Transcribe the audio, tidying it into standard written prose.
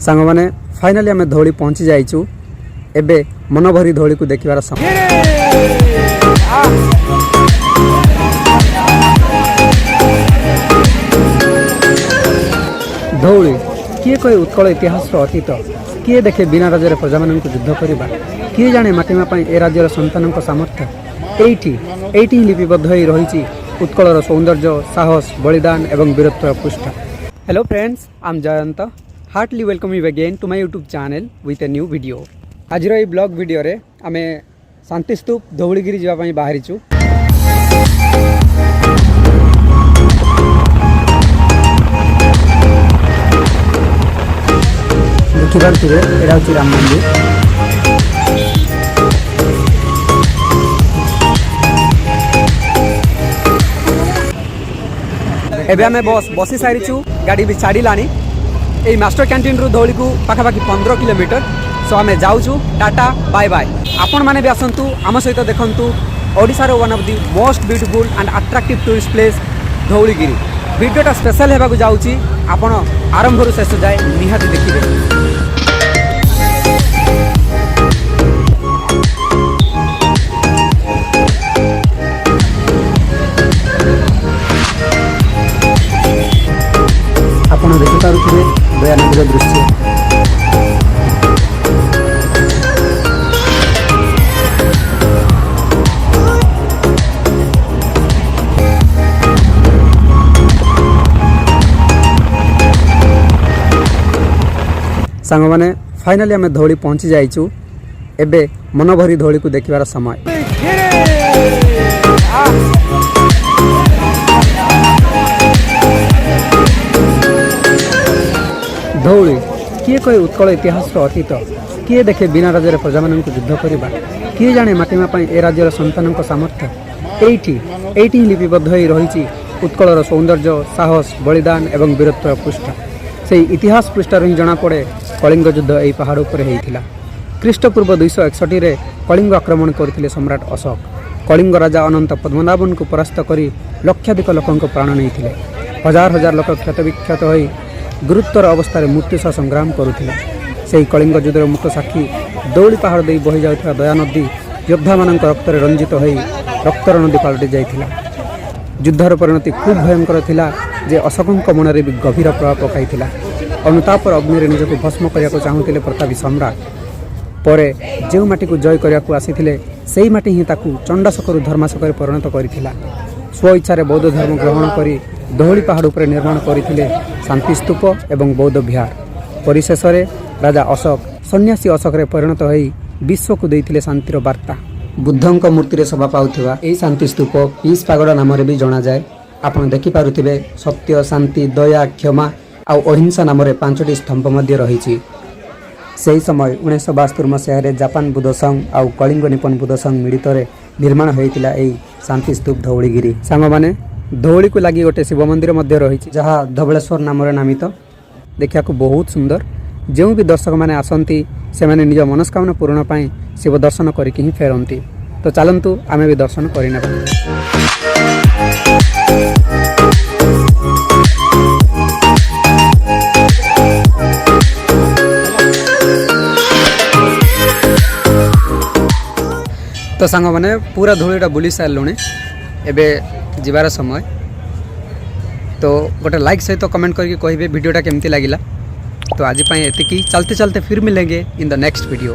सांग मैंने फाइनाली आम धौली पहुँची जाइचु। एबे मन भरी धौली को देखिबार समय। धौली किए कहे उत्कल इतिहास अतीत, किए देखे बिना राज्य प्रजा मान युद्ध करवा, किए जाने माटीमा ए राज्यर संतान सामर्थ्य एठी लिपिबद्ध हो रही उत्कलर सौंदर्य, साहस, बलिदान एवं वीरत्व पृष्ठ। Hello friends, I am Jayant. Heartly welcome you again to my YouTube channel with a new video. आज ये ब्लॉग वीडियो रे आमे शांतिस्तूप धौलीगिरी जावाई बाहरीचु। देखिए एटा हूँ राम मंदिर। एबे आमे बसी सारीचु, गाड़ी भी छाड़िलानी। यही मास्टर कैंटीन रु धौली को पाखापाखि 15 किलोमीटर। सो आमे जाऊचु। Tata bye bye. आपण माने भी आसंतु आम सहित देखंतु ओडिशार one of the most beautiful and attractive tourist place Dhauligiri. वीडियोटा स्पेशल हेबाकु जाउची, आपण आरंभ रु शेष जाए निहाती देखिबे। ଆପଣ ଦେଖିପାରୁଥିବେ ଦୟାନଦୀର ଦୃଶ୍ୟ। सांग मैंने फाइनाली आम धौली पहुँची जाइचु। एबे मन भरी धौली को देखिबार समय। धौली किए कहे उत्कल इतिहास अतीत, किए देखे बिना राज्य प्रजा मान युद्ध करवा, किए जाने माटीमा ए राज्यर संतान सामर्थ्य एठी लिपिबद्ध हो रही उत्कलर सौंदर्य, साहस, बलिदान एवं वीरत्व पृष्ठ। से इतिहास पृष्ठार ही जना पड़े कलिंग युद्ध यही पहाड़ पर होता। ख्रीष्टपूर्व 261 रे कलिंग आक्रमण करते सम्राट अशोक। कलिंग राजा अनंत पद्मनाभन को परास्त कर लक्षाधिक लोकों प्राण नहीं, हजार हजार लोक क्षतविक्षत हो गुरुतर अवस्था मृत्यु सह संग्राम करुथिले। से कलिंग युद्धर मुख्य साक्षी धौली पहाड़ दे बही जाउथिबा दया नदी योद्धा मान रक्त रंजित हो रक्तर नदी पलटि जाइथिला। युद्धर परिणति खूब भयंकर थिला जे अशोकों मन भी गभीर प्रभाव पकाइथिला। अनुतापर अग्नि निजक भस्म करने को चाहूले प्रतापी सम्राट। पर जो माटी को जय करने को आसीथिले सेही माटी ही ताकू चंडाशोकरू धर्माशोक परिणत करिथिला। स्व इच्छा बौद्ध धर्म ग्रहण करी धौली पहाड़ पर निर्माण करथिले शांति स्तूप एवं बौद्ध विहार। परिशेष रे राजा अशोक सन्यासी अशोक रे परिणत होई विश्व को देइथिले शांतिर वार्ता। बुद्धंक मूर्ति रे शोभा पाउथिबा एही शांति स्तूप पीस पागड़ नाम रे भी जणा जाए। आपण देखि पारुथिबे सत्य, शांति, दया, क्षमा आ अहिंसा नाम रे 5टी स्तंभ मध्य रहिछि। सेही समय 1972 मसीह जापान बुद्ध संघ आ कलिंग निपन बुद्ध संघ मिलित निर्माण होइतिला एही शांति स्तूप धौलीगिरी। सांग माने धौली को लगी गोटे शिव मंदिर मध्य रही जहाँ धवलेश्वर नाम नामित। देखा बहुत सुंदर। जो भी दर्शक मैंने आसती से मैंने निज मनस्कामना पूरण पाई शिव दर्शन करके ही फेरती। तो चलतु आमे भी दर्शन करने। तो सांग मैंने पूरा धौलीटा बुली सारे एबे जीवार समय। तो गोटे लाइक सहित कमेंट करके कहिबे वीडियोटा केमती लागिला। तो आज एतिकी। चलते चलते फिर मिलेंगे इन द नेक्स्ट वीडियो।